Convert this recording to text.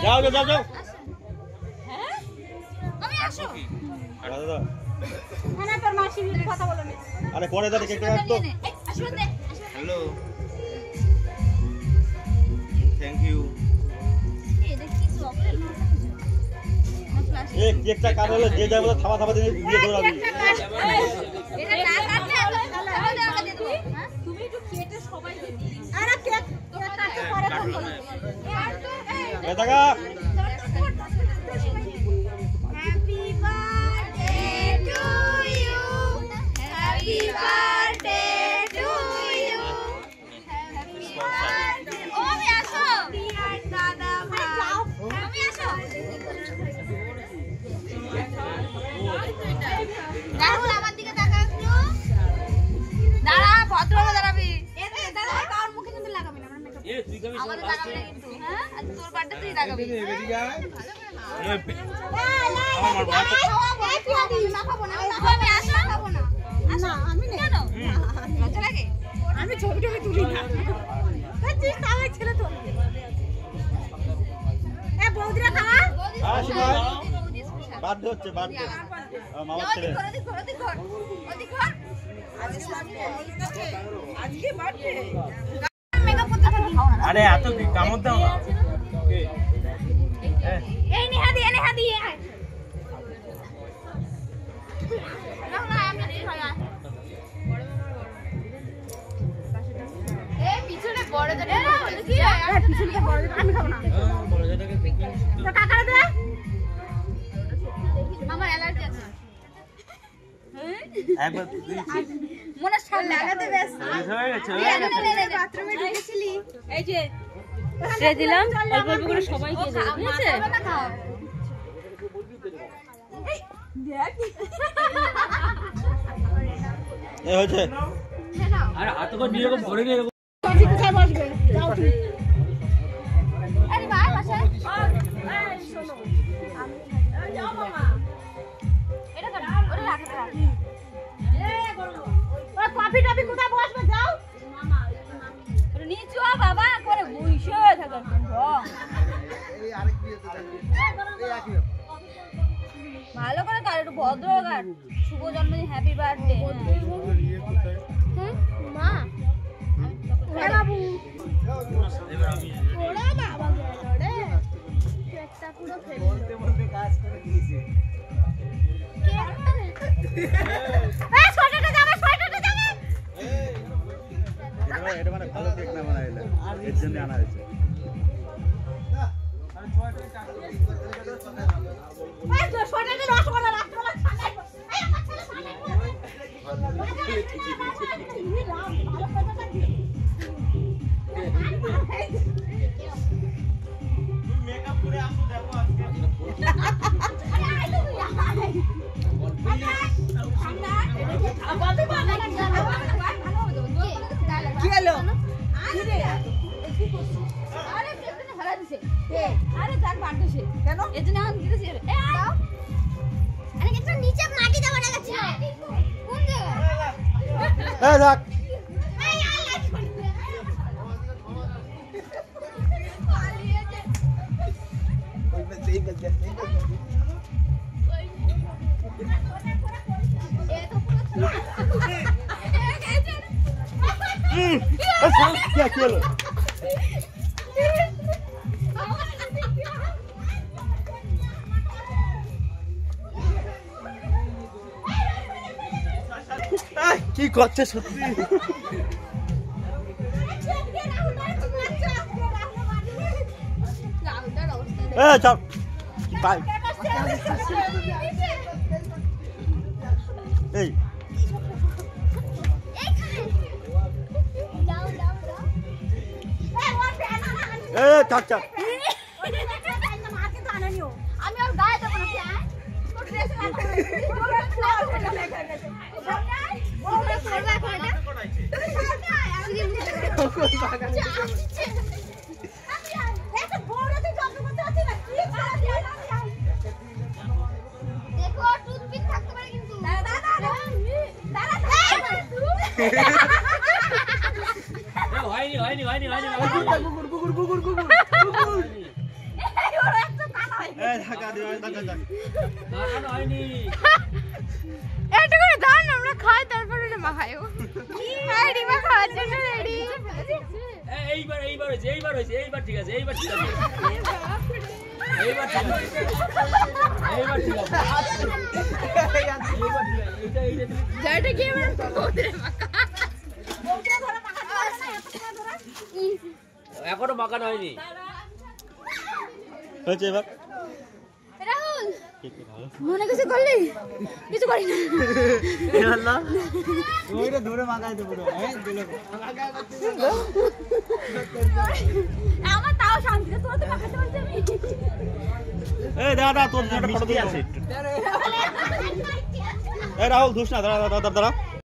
যাও যাও যাও আরে পরে দাঁড়িয়ে কেক কাটতো। Hello thank you. এই কেকটা কাট হলো যে যাবে থাবা থাবা দিয়ে দৌড়াবি। তুমি একটু কেটে সবাইকে দিই। আরে কেক কাটতে পরে ফোন করো। এই দেখা happy birthday to you, happy birthday to you, happy birthday. ও আমি আসো ডিয়ার দাদা ভাই, আমি আসো। রাহুল আমার দিকে তাকা একটু, দাঁড়া ভদ্রভাবে দাঁড়াবি। এই দাদা কার মুখে কিন্তু লাগাবি না, আমরা মেকআপ তুই কবি আমাদের লাগাবি না কিন্তু। হ্যাঁ আজ তোর বার্থডে তুই লাগাবি। আমার বার্থডে খাবো না, আমি আসো খাবো না। না আমি কেন লজ্জা লাগে? আমি ছবি টবি তুলি না, তুই তাহলে ছেলে তো। এ বৌদিরা খাওয়া আসি ভাই বার্থডে হচ্ছে বার্থডে মামার ছেলে। আজকে বার্থডে মেকআপ করতে থাকি। আরে এত কামড় দাও না। এই নেহা দিয়ে না না আমি নেই হয়। এই পিছনে বড় জটা কি হয়? পিছনে বড় জটা আমি খাবো না। বড় জটাকে তো কাকারে দে। আমার অ্যালার্জি আছে। একবার মনে সামনে লাগাতে ব্যস্ত হয়ে গেছে। বাথরুমে ঢুকেছিলি এই যে স্প্রে দিলাম অল্প অল্প করে সবাইকে দেব, ঠিক আছে? এই হয়েছে আর হাত করে নিয়ে এরকম ভরে নিয়ে কোথায় বসবে যাও তুমি। আরে ভাই পাশে এই শোনো আমি যাও মামা এটা কর ওরে রাখতে রাখ। এই করব ওই কফি টফি কোথায় বসবে যাও মামা ওরে নিয়ে চো বাবা করে বইসে থাকার জন্য। এই আরেক দিয়ে তো এই একই ভালো করে কার একটু ভদ্র কার। শুভ জন্মদিন হ্যাপি বার্থডে। মা ওরে বাবু ওরে বাবা রে কেকটা পুরো ফেলে বলতে বলতে কাজ করে দিয়েছে। এই ছোটটা যাবে এটা মানে ভালো কেক না বানাইলে এর জন্য আনা হয়েছে। এই তো ছোটটা রসগোল্লা রাখতে বলা ছাড়াই এই আমার ছেলে ছাড়াই মেকআপ করে আসো দেখো আজকে কি হলো আরে কেন হারা দিছে আরে তার বাড়তেছে কেন এজন্য আন দিতেছে এ দাও আরে কেন নিচে মাটি দাও না গেছিল কোন জায়গা এই দেখ এই আল্লাহ সেই বলছে এ তো পুরো क्या खेलो কি করছে সত্যি এ চল বাই এই এ চাক চাক আমি আর গায়ে দেব না দেখো টুথপিক থাকতে পারে কিন্তু হয়নি ধাক্কা দিও ধাক্কা দাও হয়নি এটা করে দাও না আমরা খাই তারপরে এটা মাখায়ও হ্যাঁ ডিমা খাওয়ার জন্য রেডি এইবার ঠিক আছে এইবার ঠিক আছে যাইটা কি আমার ওদের এখনো মাখানো হয়নি হয়েছে এবার রাহুল মনে কিছু করলি কিছু করি না ওইটা ধরে মাখাই দেবো আমার তাও শান্তি তোরা তো মাখাতে পারছিস আমি এই দাদা তোর একটা ফটো দিয়ে আছে এই রাহুল ধুস না দাঁড়া দাঁড়া দাঁড়া